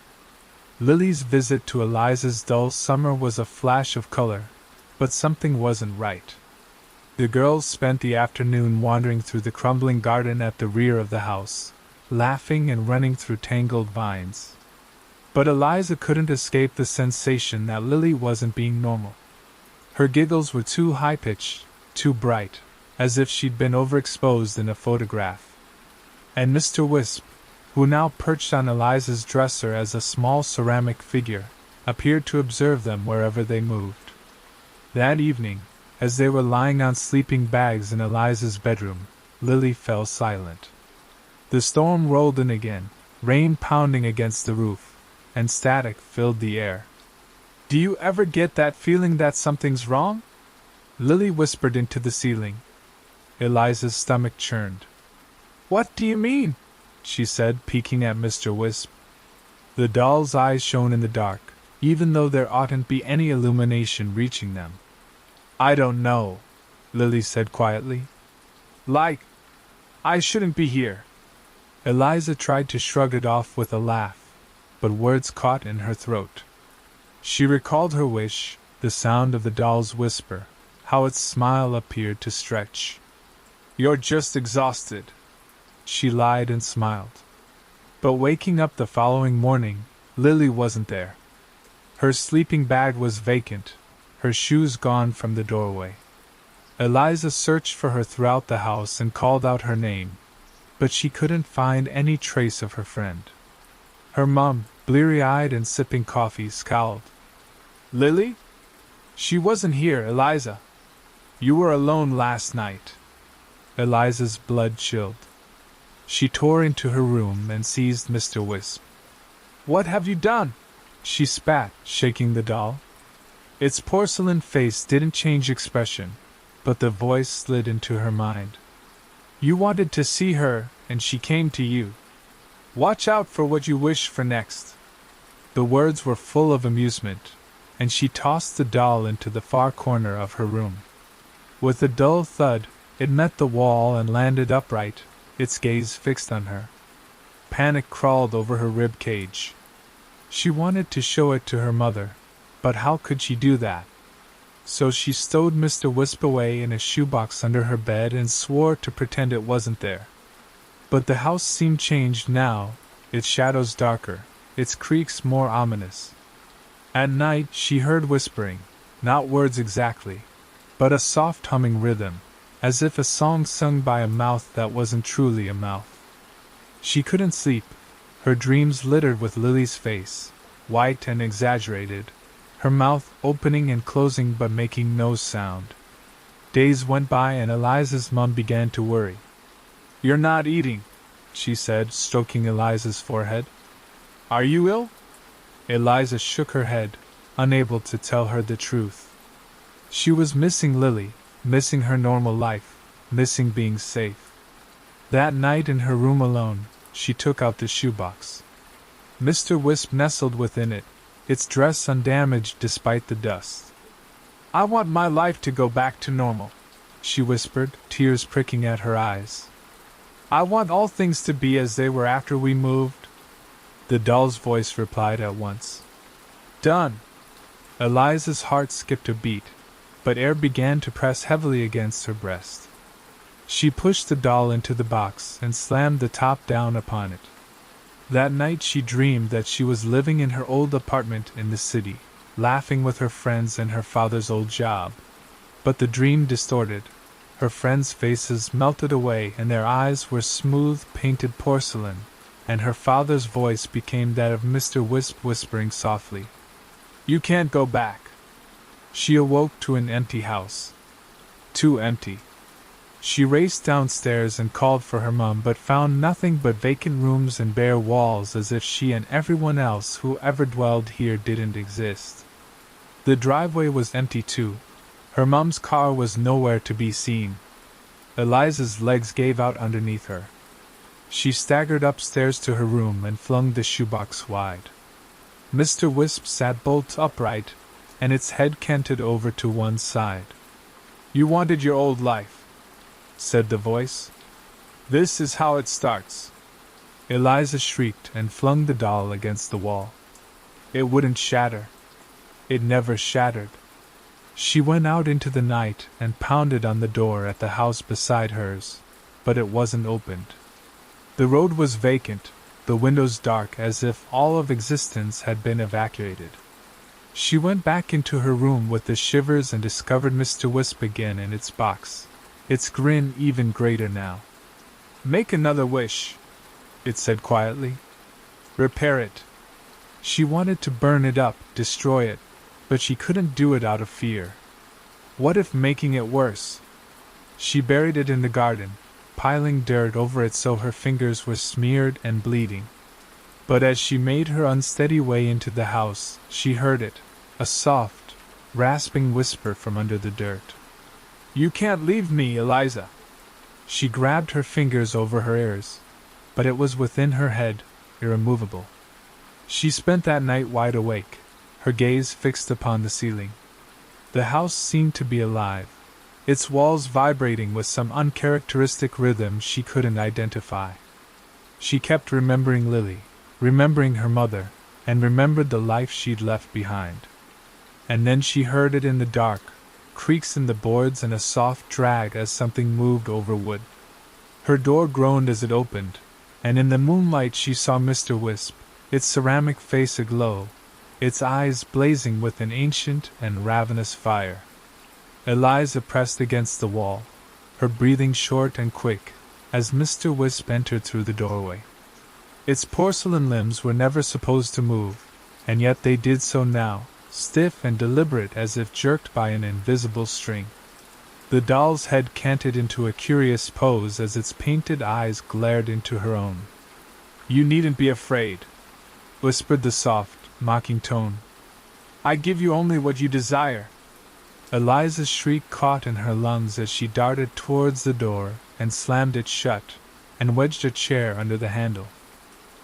Lily's visit to Eliza's dull summer was a flash of color, but something wasn't right. The girls spent the afternoon wandering through the crumbling garden at the rear of the house, laughing and running through tangled vines. But Eliza couldn't escape the sensation that Lily wasn't being normal. Her giggles were too high-pitched, too bright, as if she'd been overexposed in a photograph. And Mr. Wisp, who now perched on Eliza's dresser as a small ceramic figure, appeared to observe them wherever they moved. That evening, as they were lying on sleeping bags in Eliza's bedroom, Lily fell silent. The storm rolled in again, rain pounding against the roof, and static filled the air. Do you ever get that feeling that something's wrong? Lily whispered into the ceiling. Eliza's stomach churned. What do you mean? She said, peeking at Mr. Wisp. The doll's eyes shone in the dark, even though there oughtn't be any illumination reaching them. I don't know, Lily said quietly. Like, I shouldn't be here. Eliza tried to shrug it off with a laugh, but words caught in her throat. She recalled her wish, the sound of the doll's whisper, how its smile appeared to stretch. You're just exhausted. She lied and smiled. But waking up the following morning, Lily wasn't there. Her sleeping bag was vacant, her shoes gone from the doorway. Eliza searched for her throughout the house and called out her name, but she couldn't find any trace of her friend. Her mom, bleary-eyed and sipping coffee, scowled. Lily? She wasn't here, Eliza. You were alone last night. Eliza's blood chilled. She tore into her room and seized Mr. Wisp. What have you done? She spat, shaking the doll. Its porcelain face didn't change expression, but the voice slid into her mind. You wanted to see her, and she came to you. Watch out for what you wish for next. The words were full of amusement, and she tossed the doll into the far corner of her room. With a dull thud, it met the wall and landed upright, its gaze fixed on her. Panic crawled over her rib cage. She wanted to show it to her mother, but how could she do that? So she stowed Mr. Wisp away in a shoebox under her bed and swore to pretend it wasn't there. But the house seemed changed now, its shadows darker, its creaks more ominous. At night she heard whispering, not words exactly, but a soft humming rhythm, as if a song sung by a mouth that wasn't truly a mouth. She couldn't sleep, her dreams littered with Lily's face, white and exaggerated, her mouth opening and closing but making no sound. Days went by and Eliza's mom began to worry. You're not eating, she said, stroking Eliza's forehead. Are you ill? Eliza shook her head, unable to tell her the truth. She was missing Lily, missing her normal life, missing being safe. That night in her room alone, she took out the shoebox. Mr. Wisp nestled within it, its dress undamaged despite the dust. "I want my life to go back to normal," she whispered, tears pricking at her eyes. "I want all things to be as they were after we moved." The doll's voice replied at once. "Done." Eliza's heart skipped a beat, but air began to press heavily against her breast. She pushed the doll into the box and slammed the top down upon it. That night she dreamed that she was living in her old apartment in the city, laughing with her friends and her father's old job. But the dream distorted. Her friends' faces melted away and their eyes were smooth, painted porcelain, and her father's voice became that of Mr. Wisp whispering softly, "You can't go back." She awoke to an empty house. Too empty. She raced downstairs and called for her mum, but found nothing but vacant rooms and bare walls, as if she and everyone else who ever dwelled here didn't exist. The driveway was empty too. Her mum's car was nowhere to be seen. Eliza's legs gave out underneath her. She staggered upstairs to her room and flung the shoebox wide. Mr. Wisp sat bolt upright, and its head canted over to one side. "You wanted your old life," said the voice. "This is how it starts." Eliza shrieked and flung the doll against the wall. It wouldn't shatter. It never shattered. She went out into the night and pounded on the door at the house beside hers, but it wasn't opened. The road was vacant, the windows dark as if all of existence had been evacuated. She went back into her room with the shivers and discovered Mr. Wisp again in its box, its grin even greater now. "Make another wish," it said quietly. "Repair it." She wanted to burn it up, destroy it, but she couldn't do it out of fear. What if making it worse? She buried it in the garden, piling dirt over it so her fingers were smeared and bleeding. But as she made her unsteady way into the house, she heard it, a soft, rasping whisper from under the dirt. "You can't leave me, Eliza." She grabbed her fingers over her ears, but it was within her head, irremovable. She spent that night wide awake, her gaze fixed upon the ceiling. The house seemed to be alive, its walls vibrating with some uncharacteristic rhythm she couldn't identify. She kept remembering Lily, remembering her mother, and remembered the life she'd left behind. And then she heard it in the dark, creaks in the boards and a soft drag as something moved over wood. Her door groaned as it opened, and in the moonlight she saw Mr. Wisp, its ceramic face aglow, its eyes blazing with an ancient and ravenous fire. Eliza pressed against the wall, her breathing short and quick, as Mr. Wisp entered through the doorway. Its porcelain limbs were never supposed to move, and yet they did so now, stiff and deliberate as if jerked by an invisible string. The doll's head canted into a curious pose as its painted eyes glared into her own. "You needn't be afraid," whispered the soft, mocking tone. "I give you only what you desire." Eliza's shriek caught in her lungs as she darted towards the door and slammed it shut, and wedged a chair under the handle.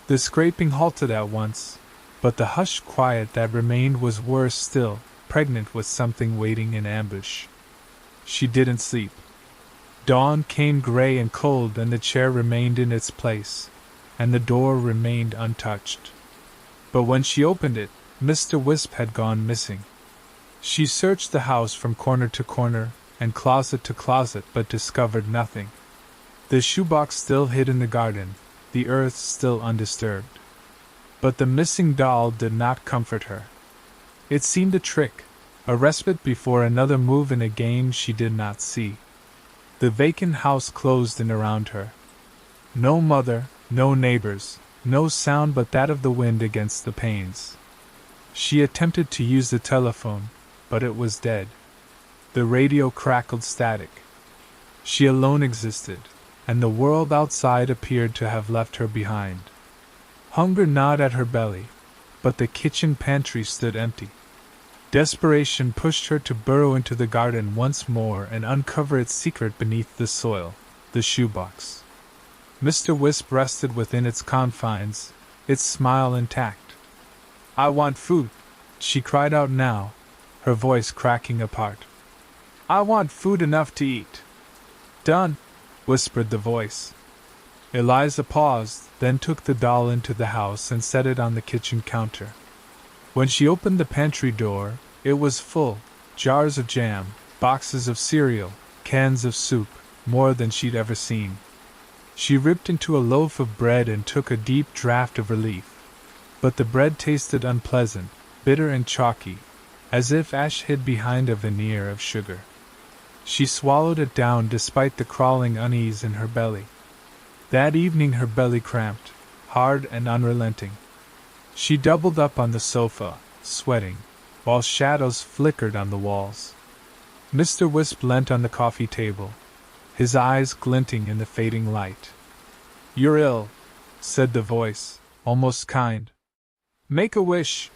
The scraping halted at once, but the hushed quiet that remained was worse still, pregnant with something waiting in ambush. She didn't sleep. Dawn came gray and cold, and the chair remained in its place, and the door remained untouched. But when she opened it, Mr. Wisp had gone missing. She searched the house from corner to corner, and closet to closet, but discovered nothing. The shoebox still hid in the garden, the earth still undisturbed. But the missing doll did not comfort her. It seemed a trick, a respite before another move in a game she did not see. The vacant house closed in around her. No mother, no neighbors, no sound but that of the wind against the panes. She attempted to use the telephone, but it was dead. The radio crackled static. She alone existed, and the world outside appeared to have left her behind. Hunger gnawed at her belly, but the kitchen pantry stood empty. Desperation pushed her to burrow into the garden once more and uncover its secret beneath the soil, the shoebox. Mr. Wisp rested within its confines, its smile intact. "I want food," she cried out now, her voice cracking apart. "I want food enough to eat." "Done," whispered the voice. Eliza paused, then took the doll into the house and set it on the kitchen counter. When she opened the pantry door, it was full: jars of jam, boxes of cereal, cans of soup, more than she'd ever seen. She ripped into a loaf of bread and took a deep draught of relief. But the bread tasted unpleasant, bitter and chalky, as if ash hid behind a veneer of sugar. She swallowed it down despite the crawling unease in her belly. That evening her belly cramped, hard and unrelenting. She doubled up on the sofa, sweating, while shadows flickered on the walls. Mr. Wisp leant on the coffee table, his eyes glinting in the fading light. "You're ill," said the voice, almost kind. "Make a wish."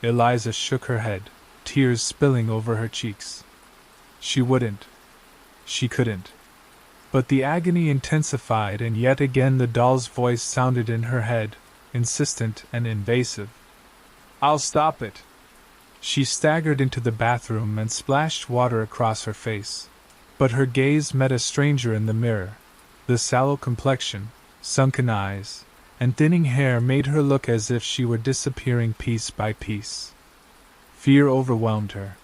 Eliza shook her head, tears spilling over her cheeks. She wouldn't. She couldn't. But the agony intensified, and yet again the doll's voice sounded in her head, insistent and invasive. "I'll stop it." She staggered into the bathroom and splashed water across her face. But her gaze met a stranger in the mirror. The sallow complexion, sunken eyes, and thinning hair made her look as if she were disappearing piece by piece. Fear overwhelmed her.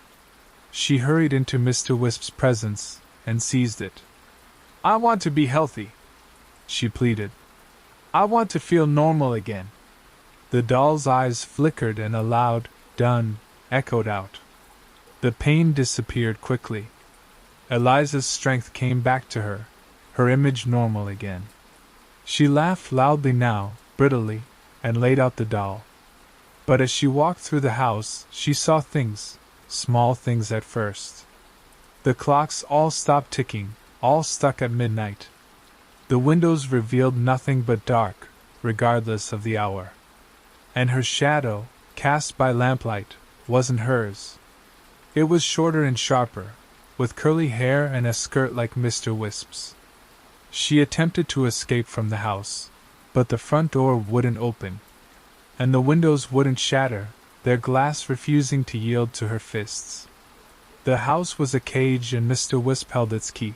She hurried into Mr. Wisp's presence and seized it. "I want to be healthy," she pleaded. "I want to feel normal again." The doll's eyes flickered and a loud "done" echoed out. The pain disappeared quickly. Eliza's strength came back to her, her image normal again. She laughed loudly now, brittly, and laid out the doll. But as she walked through the house, she saw things, small things at first. The clocks all stopped ticking, all stuck at midnight. The windows revealed nothing but dark, regardless of the hour. And her shadow, cast by lamplight, wasn't hers. It was shorter and sharper, with curly hair and a skirt like Mr. Wisp's. She attempted to escape from the house, but the front door wouldn't open, and the windows wouldn't shatter, their glass refusing to yield to her fists. The house was a cage and Mr. Wisp held its key.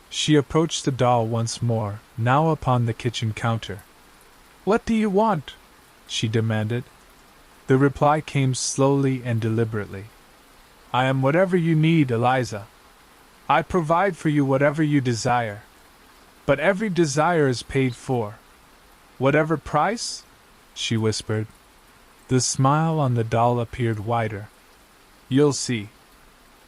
She approached the doll once more, now upon the kitchen counter. "What do you want?" she demanded. The reply came slowly and deliberately. "I am whatever you need, Eliza. I provide for you whatever you desire. But every desire is paid for." "Whatever price?" she whispered. The smile on the doll appeared wider. "You'll see."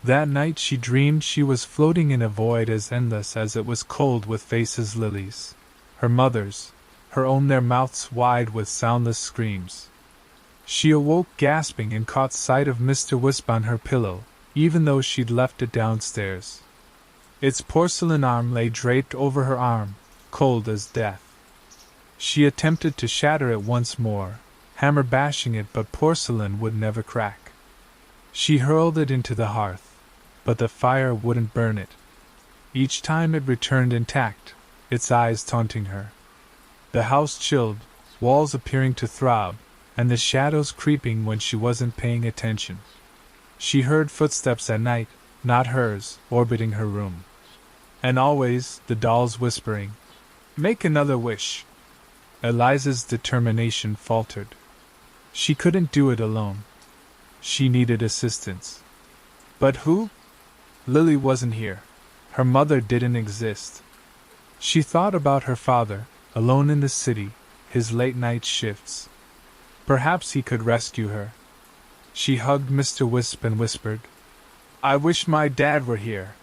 That night she dreamed she was floating in a void as endless as it was cold with faces lilies. Her mother's, her own, their mouths wide with soundless screams. She awoke gasping and caught sight of Mr. Wisp on her pillow, even though she'd left it downstairs. Its porcelain arm lay draped over her arm, cold as death. She attempted to shatter it once more, hammer bashing it, but porcelain would never crack. She hurled it into the hearth, but the fire wouldn't burn it. Each time it returned intact, its eyes taunting her. The house chilled, walls appearing to throb, and the shadows creeping when she wasn't paying attention. She heard footsteps at night, not hers, orbiting her room. And always the doll's whispering, "Make another wish." Eliza's determination faltered. She couldn't do it alone. She needed assistance. But who? Lily wasn't here. Her mother didn't exist. She thought about her father, alone in the city, his late-night shifts. Perhaps he could rescue her. She hugged Mr. Wisp and whispered, "I wish my dad were here."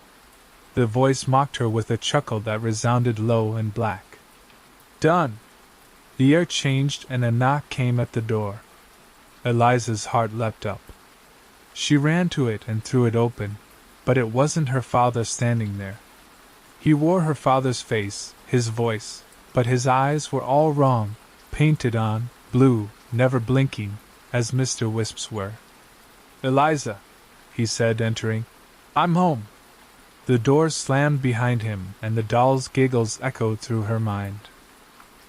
The voice mocked her with a chuckle that resounded low and black. "Done." The air changed and a knock came at the door. Eliza's heart leapt up. She ran to it and threw it open, but it wasn't her father standing there. He wore her father's face, his voice, but his eyes were all wrong, painted on, blue, never blinking, as Mr. Wisp's were. Eliza, he said, entering. I'm home. The door slammed behind him, and the doll's giggles echoed through her mind.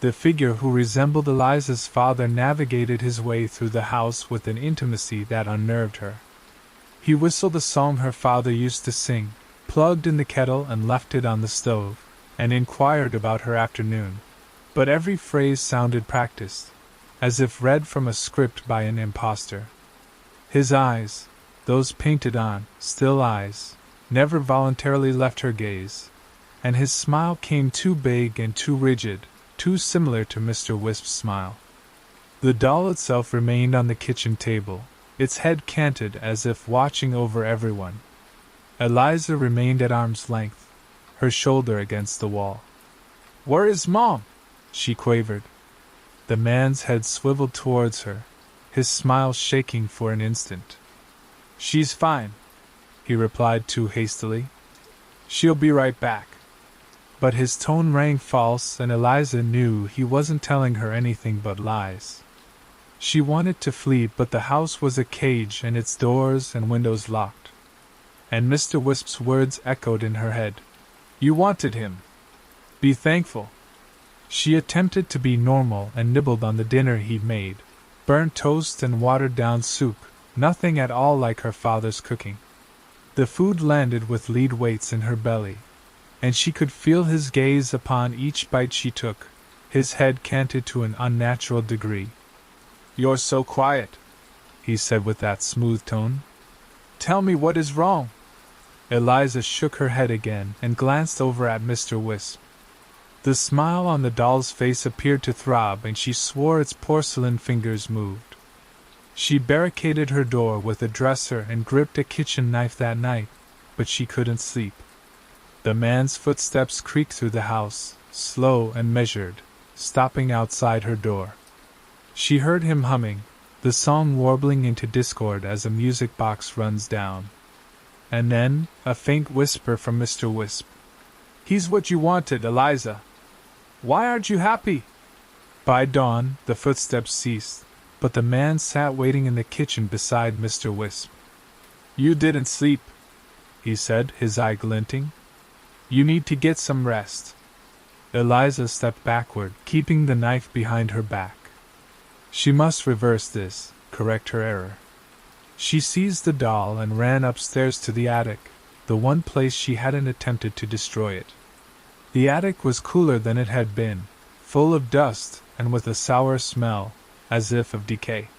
The figure who resembled Eliza's father navigated his way through the house with an intimacy that unnerved her. He whistled a song her father used to sing, plugged in the kettle and left it on the stove, and inquired about her afternoon. But every phrase sounded practiced, as if read from a script by an impostor. His eyes, those painted on, still eyes, never voluntarily left her gaze, and his smile came too big and too rigid, too similar to Mr. Wisp's smile. The doll itself remained on the kitchen table, its head canted as if watching over everyone. Eliza remained at arm's length, her shoulder against the wall. "Where is Mom?" she quavered. The man's head swiveled towards her, his smile shaking for an instant. "She's fine," he replied too hastily. "She'll be right back." But his tone rang false, and Eliza knew he wasn't telling her anything but lies. She wanted to flee, but the house was a cage and its doors and windows locked. And Mr. Wisp's words echoed in her head. "You wanted him. Be thankful." She attempted to be normal and nibbled on the dinner he'd made, burnt toast and watered-down soup, nothing at all like her father's cooking. The food landed with lead weights in her belly, and she could feel his gaze upon each bite she took, his head canted to an unnatural degree. "You're so quiet," he said with that smooth tone. "Tell me what is wrong." Eliza shook her head again and glanced over at Mr. Wisp. The smile on the doll's face appeared to throb, and she swore its porcelain fingers moved. She barricaded her door with a dresser and gripped a kitchen knife that night, but she couldn't sleep. The man's footsteps creaked through the house, slow and measured, stopping outside her door. She heard him humming, the song warbling into discord as a music box runs down. And then, a faint whisper from Mr. Wisp. "He's what you wanted, Eliza. Why aren't you happy?" By dawn, the footsteps ceased, but the man sat waiting in the kitchen beside Mr. Wisp. "You didn't sleep," he said, his eye glinting. "You need to get some rest." Eliza stepped backward, keeping the knife behind her back. She must reverse this, correct her error. She seized the doll and ran upstairs to the attic, the one place she hadn't attempted to destroy it. The attic was cooler than it had been, full of dust and with a sour smell, as if of decay.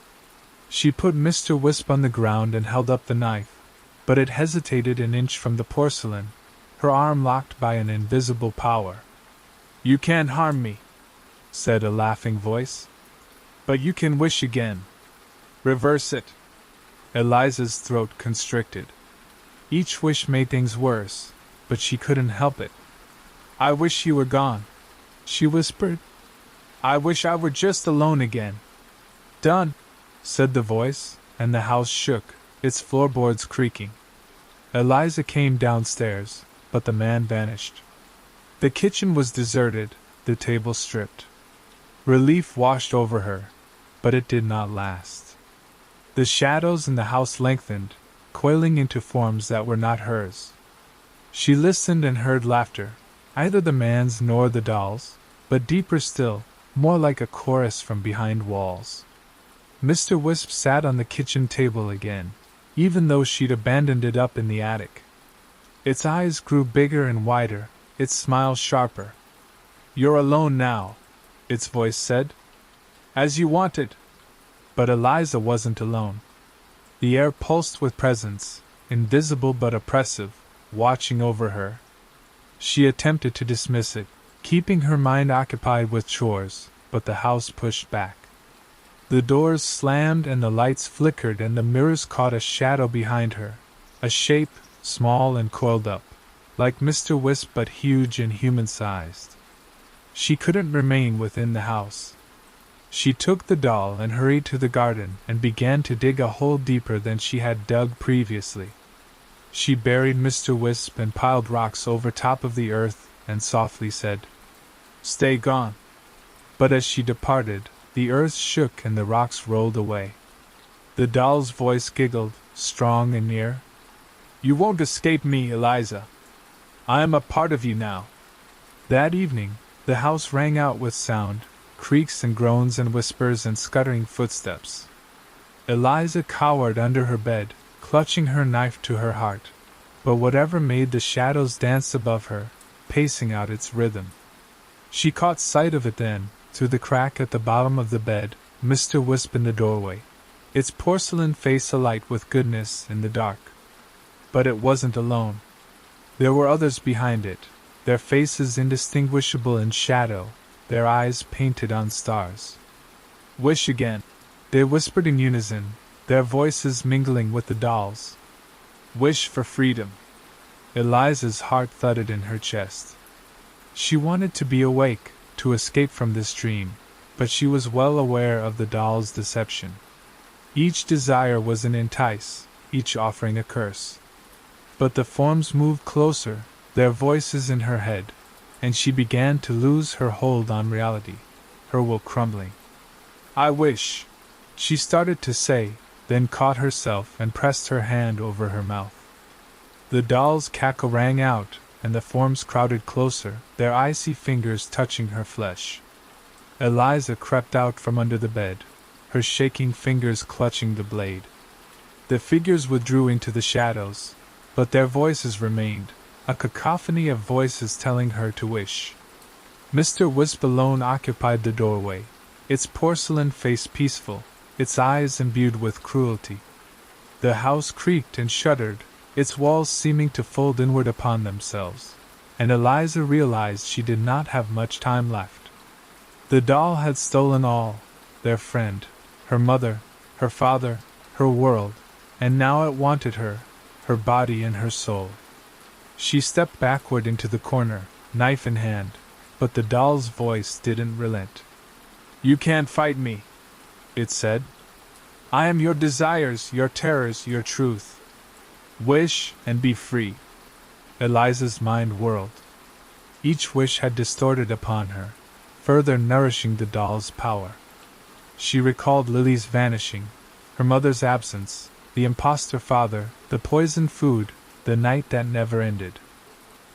She put Mr. Wisp on the ground and held up the knife, but it hesitated an inch from the porcelain, her arm locked by an invisible power. "You can't harm me," said a laughing voice. "But you can wish again. Reverse it." Eliza's throat constricted. Each wish made things worse, but she couldn't help it. "I wish you were gone," she whispered. "I wish I were just alone again." "Done," said the voice, and the house shook, its floorboards creaking. Eliza came downstairs, but the man vanished. The kitchen was deserted, the table stripped. Relief washed over her, but it did not last. The shadows in the house lengthened, coiling into forms that were not hers. She listened and heard laughter, neither the man's nor the doll's, but deeper still, more like a chorus from behind walls. Mr. Wisp sat on the kitchen table again, even though she'd abandoned it up in the attic. Its eyes grew bigger and wider, its smile sharper. "You're alone now," its voice said. "As you wanted." But Eliza wasn't alone. The air pulsed with presence, invisible but oppressive, watching over her. She attempted to dismiss it, keeping her mind occupied with chores, but the house pushed back. The doors slammed and the lights flickered and the mirrors caught a shadow behind her, a shape, small and coiled up, like Mr. Wisp but huge and human-sized. She couldn't remain within the house. She took the doll and hurried to the garden and began to dig a hole deeper than she had dug previously. She buried Mr. Wisp and piled rocks over top of the earth and softly said, "Stay gone." But as she departed, the earth shook and the rocks rolled away. The doll's voice giggled, strong and near. You won't escape me, Eliza. I am a part of you now. That evening, the house rang out with sound, creaks and groans and whispers and scuttering footsteps. Eliza cowered under her bed, clutching her knife to her heart. But whatever made the shadows dance above her, pacing out its rhythm. She caught sight of it then, through the crack at the bottom of the bed, Mr. Wisp in the doorway, its porcelain face alight with goodness in the dark. But it wasn't alone. There were others behind it, their faces indistinguishable in shadow, their eyes painted on stars. Wish again, they whispered in unison, their voices mingling with the doll's. Wish for freedom. Eliza's heart thudded in her chest. She wanted to be awake, to escape from this dream, but she was well aware of the doll's deception. Each desire was an entice, each offering a curse. But the forms moved closer, their voices in her head, and she began to lose her hold on reality, her will crumbling. I wish, she started to say, then caught herself and pressed her hand over her mouth. The doll's cackle rang out, and the forms crowded closer, their icy fingers touching her flesh. Eliza crept out from under the bed, her shaking fingers clutching the blade. The figures withdrew into the shadows, but their voices remained, a cacophony of voices telling her to wish. Mr. Wisp alone occupied the doorway, its porcelain face peaceful, its eyes imbued with cruelty. The house creaked and shuddered, its walls seeming to fold inward upon themselves, and Eliza realized she did not have much time left. The doll had stolen all, their friend, her mother, her father, her world, and now it wanted her, her body and her soul. She stepped backward into the corner, knife in hand, but the doll's voice didn't relent. You can't fight me, it said. I am your desires, your terrors, your truth. Wish and be free. Eliza's mind whirled. Each wish had distorted upon her, further nourishing the doll's power. She recalled Lily's vanishing, her mother's absence, the impostor father, the poisoned food, the night that never ended.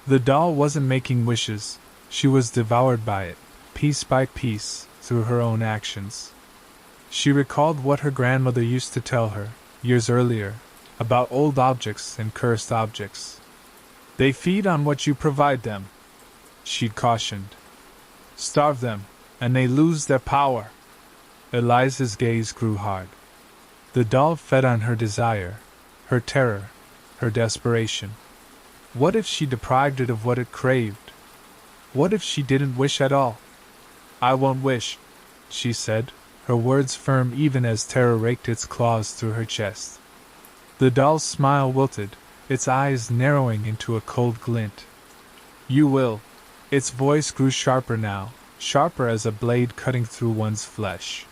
The doll wasn't making wishes, she was devoured by it, piece by piece, through her own actions. She recalled what her grandmother used to tell her, years earlier, about old objects and cursed objects. They feed on what you provide them, she'd cautioned. Starve them, and they lose their power. Eliza's gaze grew hard. The doll fed on her desire, her terror, her desperation. What if she deprived it of what it craved? What if she didn't wish at all? I won't wish, she said, her words firm even as terror raked its claws through her chest. The doll's smile wilted, its eyes narrowing into a cold glint. You will. Its voice grew sharper now, sharper as a blade cutting through one's flesh.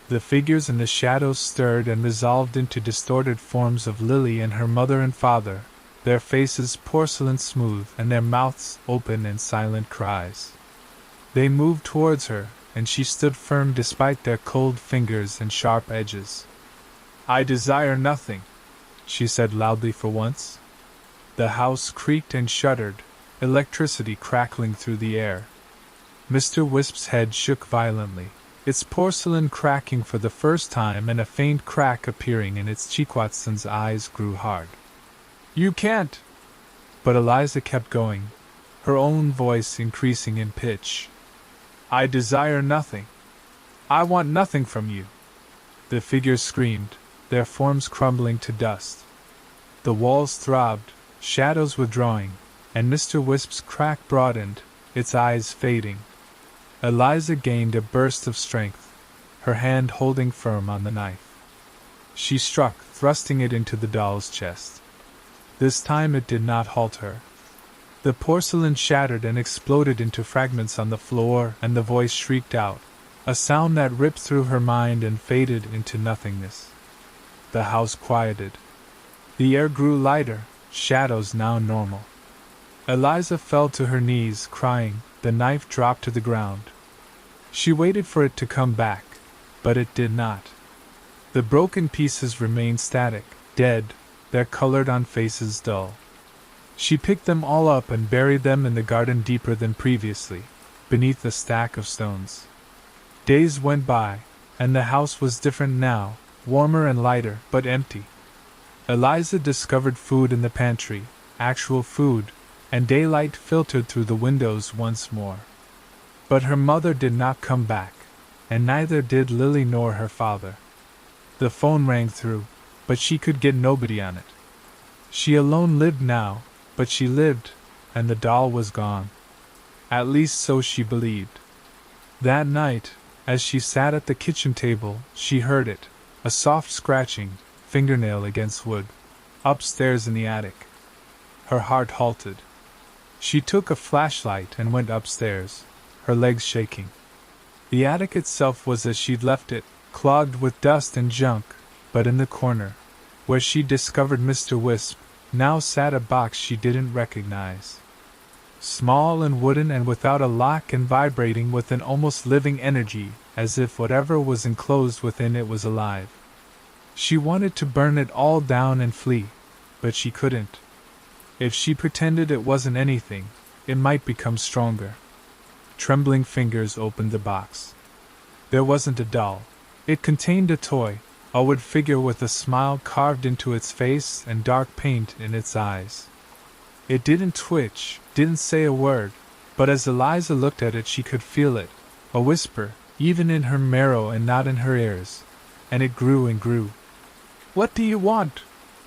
The figures in the shadows stirred and resolved into distorted forms of Lily and her mother and father, their faces porcelain smooth and their mouths open in silent cries. They moved towards her, and she stood firm despite their cold fingers and sharp edges. I desire nothing, she said loudly for once. The house creaked and shuddered, electricity crackling through the air. Mr. Wisp's head shook violently, its porcelain cracking for the first time and a faint crack appearing in its Cheekwatson's eyes grew hard. You can't! But Eliza kept going, her own voice increasing in pitch. I desire nothing. I want nothing from you. The figures screamed, their forms crumbling to dust. The walls throbbed, shadows withdrawing, and Mr. Wisp's crack broadened, its eyes fading. Eliza gained a burst of strength, her hand holding firm on the knife. She struck, thrusting it into the doll's chest. This time it did not halt her. The porcelain shattered and exploded into fragments on the floor, and the voice shrieked out, a sound that ripped through her mind and faded into nothingness. The house quieted. The air grew lighter, shadows now normal. Eliza fell to her knees, crying, the knife dropped to the ground. She waited for it to come back, but it did not. The broken pieces remained static, dead, their colored on faces dull. She picked them all up and buried them in the garden deeper than previously, beneath a stack of stones. Days went by, and the house was different now, warmer and lighter, but empty. Eliza discovered food in the pantry, actual food, and daylight filtered through the windows once more. But her mother did not come back, and neither did Lily nor her father. The phone rang through, but she could get nobody on it. She alone lived now, but she lived, and the doll was gone. At least so she believed. That night, as she sat at the kitchen table, she heard it, a soft scratching, fingernail against wood, upstairs in the attic. Her heart halted. She took a flashlight and went upstairs, her legs shaking. The attic itself was as she'd left it, clogged with dust and junk, but in the corner, where she discovered Mr. Wisp, now sat a box she didn't recognize. Small and wooden and without a lock and vibrating with an almost living energy, as if whatever was enclosed within it was alive. She wanted to burn it all down and flee, but she couldn't. If she pretended it wasn't anything, it might become stronger. Trembling fingers opened the box. There wasn't a doll. It contained a toy, a wood figure with a smile carved into its face and dark paint in its eyes. It didn't twitch, didn't say a word, but as Eliza looked at it she could feel it, a whisper, even in her marrow and not in her ears, and it grew and grew. "What do you want?"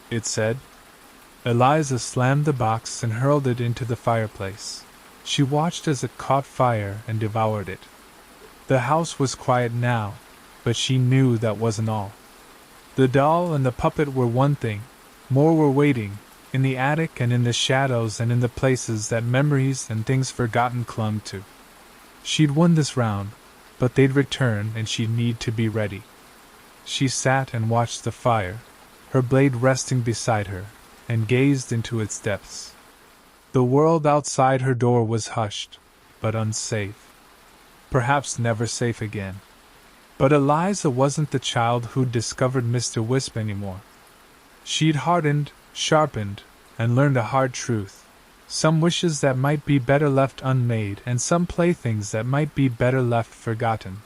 it said. Eliza slammed the box and hurled it into the fireplace. She watched as it caught fire and devoured it. The house was quiet now, but she knew that wasn't all. The doll and the puppet were one thing, more were waiting, in the attic and in the shadows and in the places that memories and things forgotten clung to. She'd won this round, but they'd return and she'd need to be ready. She sat and watched the fire, her blade resting beside her, and gazed into its depths. The world outside her door was hushed, but unsafe. Perhaps never safe again. But Eliza wasn't the child who'd discovered Mr. Wisp anymore. She'd hardened, sharpened, and learned a hard truth. Some wishes that might be better left unmade and some playthings that might be better left forgotten.